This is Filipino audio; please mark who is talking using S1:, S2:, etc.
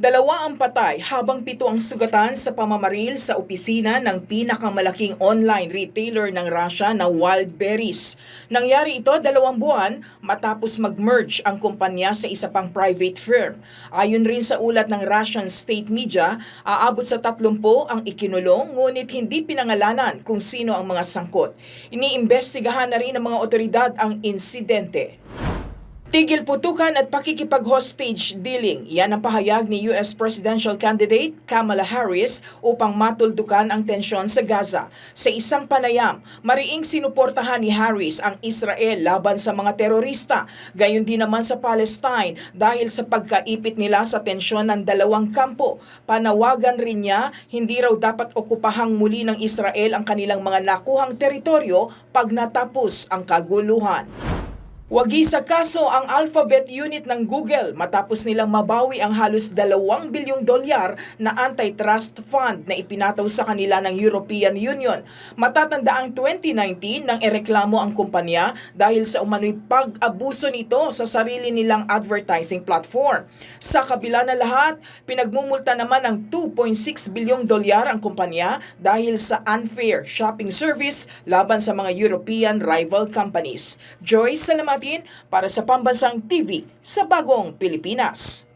S1: Dalawa ang patay habang 7 ang sugatan sa pamamaril sa opisina ng pinakamalaking online retailer ng Russia na Wildberries. Nangyari ito 2 buwan matapos mag-merge ang kumpanya sa isa pang private firm. Ayon rin sa ulat ng Russian state media, aabot sa 30 ang ikinulong ngunit hindi pinangalanan kung sino ang mga sangkot. Iniimbestigahan na rin ng mga otoridad ang insidente. Tigil putukan at pakikipag-hostage dealing. Yan ang pahayag ni US Presidential Candidate Kamala Harris upang matuldukan ang tensyon sa Gaza. Sa isang panayam, mariing sinuportahan ni Harris ang Israel laban sa mga terorista. Gayon din naman sa Palestine dahil sa pagkaipit nila sa tensyon ng dalawang kampo. Panawagan rin niya, hindi raw dapat okupahang muli ng Israel ang kanilang mga nakuhang teritoryo pag natapos ang kaguluhan. Wagi sa kaso ang Alphabet unit ng Google matapos nilang mabawi ang halos $2 bilyong na antitrust fund na ipinataw sa kanila ng European Union. Matatanda ang 2019 nang ereklamo ang kumpanya dahil sa umano'y pag-abuso nito sa sarili nilang advertising platform. Sa kabila na lahat, pinagmumulta naman ng $2.6 bilyong ang kumpanya dahil sa unfair shopping service laban sa mga European rival companies. Joy Salamatin para sa Pambansang TV sa Bagong Pilipinas.